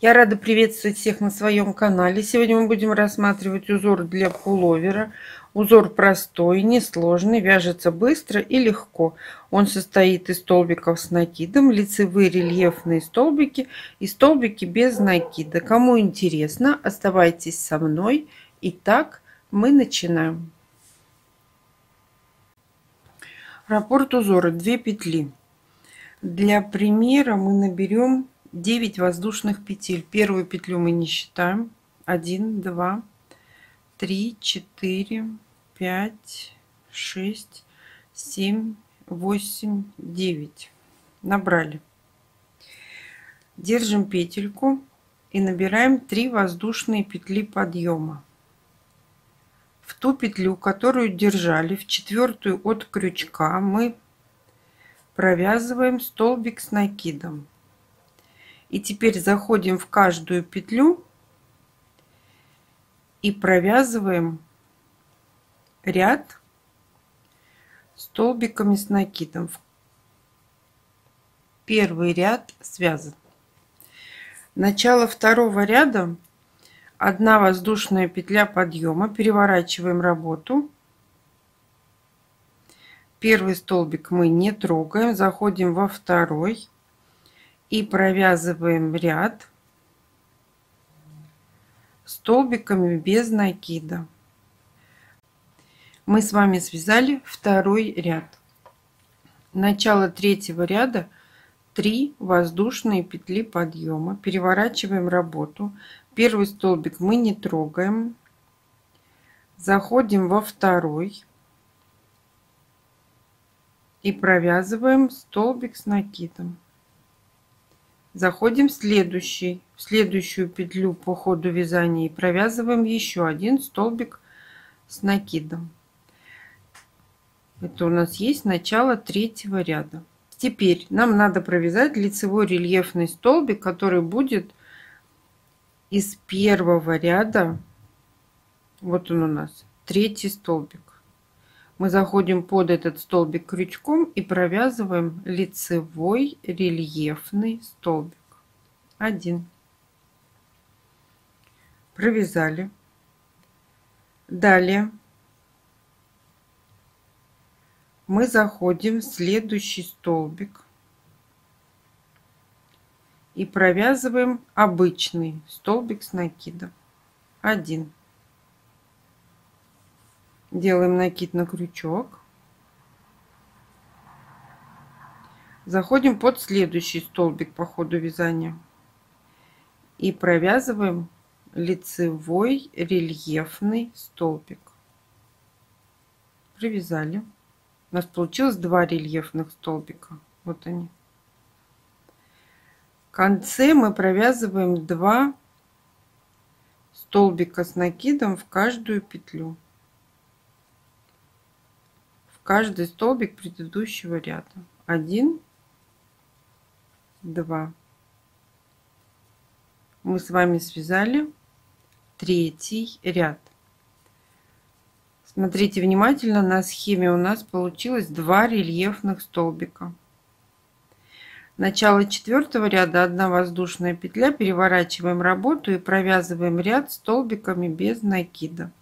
Я рада приветствовать всех на своем канале. Сегодня мы будем рассматривать узор для пуловера. Узор простой, несложный, вяжется быстро и легко. Он состоит из столбиков с накидом, лицевые рельефные столбики и столбики без накида. Кому интересно, оставайтесь со мной. Итак, мы начинаем. Раппорт узора 2 петли. Для примера мы наберем 9 воздушных петель. Первую петлю мы не считаем. 1, 2, 3, 4, 5, 6, 7, 8, 9. Набрали. Держим петельку и набираем 3 воздушные петли подъема. В ту петлю, которую держали, в 4-ю от крючка, мы провязываем столбик с накидом. И теперь заходим в каждую петлю и провязываем ряд столбиками с накидом. Первый ряд связан. Начало второго ряда: 1 воздушная петля подъема, переворачиваем работу. Первый столбик мы не трогаем, заходим во второй и провязываем ряд столбиками без накида. Мы с вами связали второй ряд. Начало третьего ряда: 3 воздушные петли подъема, переворачиваем работу. Первый столбик мы не трогаем, заходим во второй и провязываем столбик с накидом. Заходим в следующую петлю по ходу вязания и провязываем еще 1 столбик с накидом. Это у нас есть начало третьего ряда. Теперь нам надо провязать лицевой рельефный столбик, который будет из первого ряда. Вот он у нас, 3-й столбик. Мы заходим под этот столбик крючком и провязываем лицевой рельефный столбик. 1. Провязали. Далее мы заходим в следующий столбик и провязываем обычный столбик с накидом. 1. Делаем накид на крючок. Заходим под следующий столбик по ходу вязания и провязываем лицевой рельефный столбик. Провязали. У нас получилось 2 рельефных столбика. Вот они. В конце мы провязываем 2 столбика с накидом в каждую петлю. Каждый столбик предыдущего ряда. 1, 2. Мы с вами связали 3-й ряд. Смотрите внимательно, на схеме у нас получилось 2 рельефных столбика. Начало 4-го ряда: 1 воздушная петля, переворачиваем работу и провязываем ряд столбиками без накида.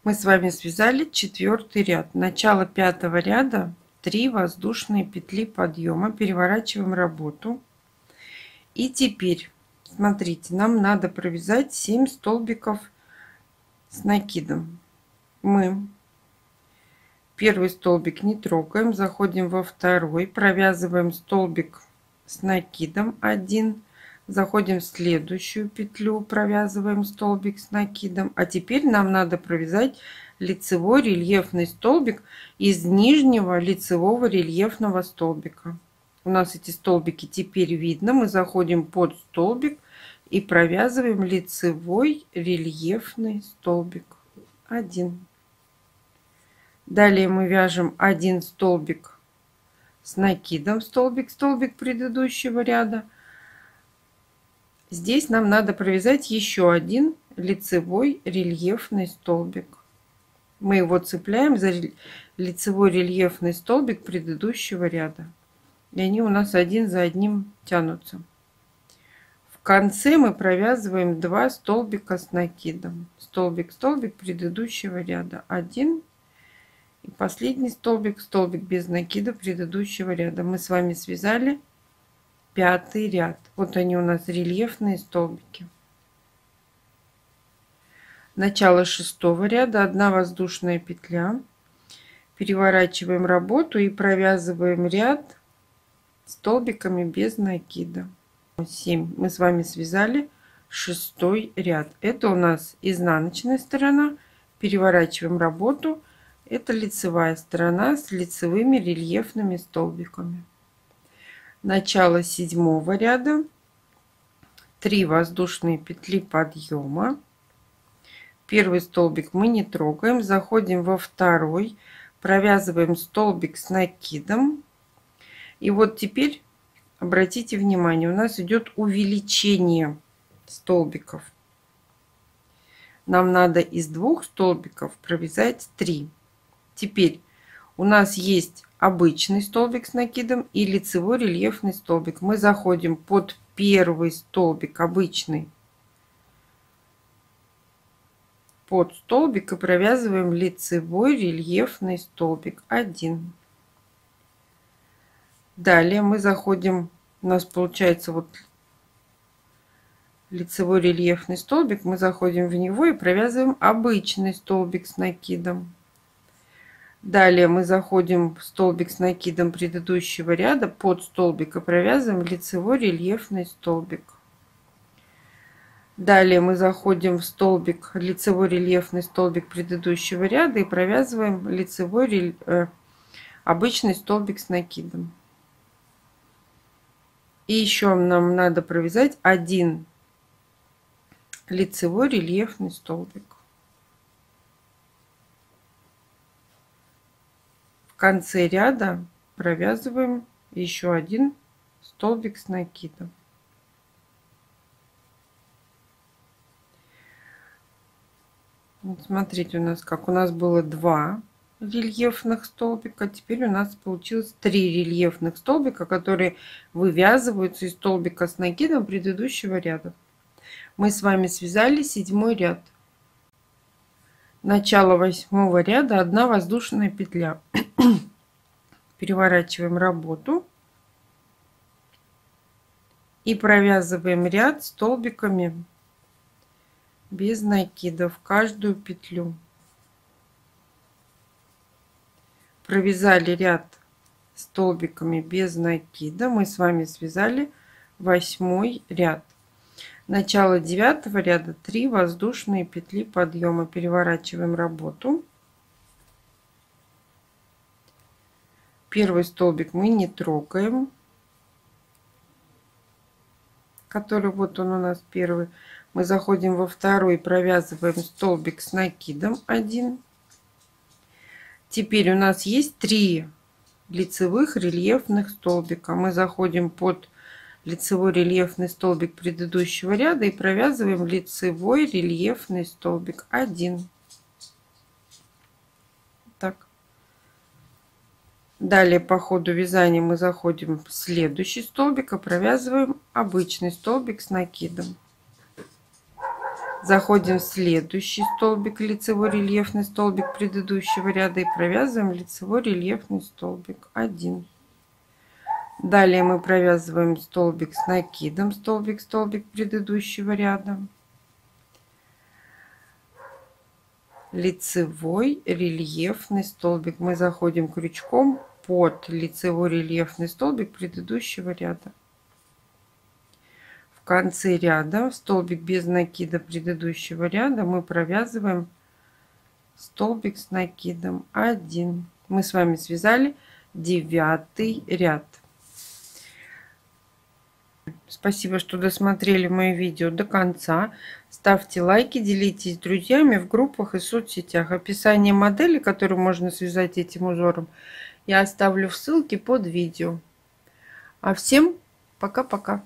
Мы с вами связали 4-й ряд. Начало 5-го ряда: 3 воздушные петли подъема, переворачиваем работу. И теперь, смотрите, нам надо провязать 7 столбиков с накидом. Мы первый столбик не трогаем, заходим во второй, провязываем столбик с накидом 1. Заходим в следующую петлю, провязываем столбик с накидом. А теперь нам надо провязать лицевой рельефный столбик из нижнего лицевого рельефного столбика. У нас эти столбики теперь видно. Мы заходим под столбик и провязываем лицевой рельефный столбик. 1. Далее мы вяжем 1 столбик с накидом, столбик предыдущего ряда. Здесь нам надо провязать еще 1 лицевой рельефный столбик. Мы его цепляем за лицевой рельефный столбик предыдущего ряда. И они у нас один за одним тянутся. В В конце мы провязываем 2 столбика с накидом. Столбик, столбик предыдущего ряда. 1. И последний столбик, столбик без накида предыдущего ряда. Мы с вами связали 5-й ряд. Вот они у нас рельефные столбики. Начало 6-го ряда, 1 воздушная петля. Переворачиваем работу и провязываем ряд столбиками без накида. 7. Мы с вами связали 6-й ряд. Это у нас изнаночная сторона. Переворачиваем работу. Это лицевая сторона с лицевыми рельефными столбиками. Начало 7-го ряда. 3 воздушные петли подъема. Первый столбик мы не трогаем. Заходим во второй. Провязываем столбик с накидом. И вот теперь обратите внимание, у нас идет увеличение столбиков. Нам надо из 2 столбиков провязать 3. Теперь у нас есть обычный столбик с накидом и лицевой рельефный столбик. Мы заходим под первый столбик обычный, под столбик и провязываем лицевой рельефный столбик 1. Далее мы заходим, у нас получается вот лицевой рельефный столбик, мы заходим в него и провязываем обычный столбик с накидом. Далее мы заходим в столбик с накидом предыдущего ряда, под столбик и провязываем лицевой рельефный столбик. Далее мы заходим в столбик, лицевой рельефный столбик предыдущего ряда и провязываем лицевой обычный столбик с накидом. И еще нам надо провязать 1 лицевой рельефный столбик. В конце ряда провязываем еще 1 столбик с накидом. Вот смотрите, у нас как у нас было 2 рельефных столбика, теперь у нас получилось 3 рельефных столбика, которые вывязываются из столбика с накидом предыдущего ряда. Мы с вами связали 7-й ряд. Начало 8-го ряда, 1 воздушная петля. Переворачиваем работу и провязываем ряд столбиками без накида в каждую петлю. Провязали ряд столбиками без накида. Мы с вами связали 8-й ряд. Начало 9-го ряда, 3 воздушные петли подъема. Переворачиваем работу. Первый столбик мы не трогаем, который вот он у нас первый. Мы заходим во второй, провязываем столбик с накидом 1. Теперь у нас есть 3 лицевых рельефных столбика. Мы заходим под лицевой рельефный столбик предыдущего ряда и провязываем лицевой рельефный столбик 1. Так. Далее по ходу вязания мы заходим в следующий столбик и провязываем обычный столбик с накидом. Заходим в следующий столбик, лицевой рельефный столбик предыдущего ряда и провязываем лицевой рельефный столбик 1. Далее мы провязываем столбик с накидом, столбик, столбик предыдущего ряда. Лицевой рельефный столбик. Мы заходим крючком под лицевой рельефный столбик предыдущего ряда. В конце ряда столбик без накида предыдущего ряда мы провязываем столбик с накидом 1. Мы с вами связали 9-й ряд. Спасибо, что досмотрели мое видео до конца. Ставьте лайки, делитесь с друзьями в группах и соцсетях. Описание модели, которую можно связать этим узором, я оставлю в ссылке под видео. А всем пока-пока.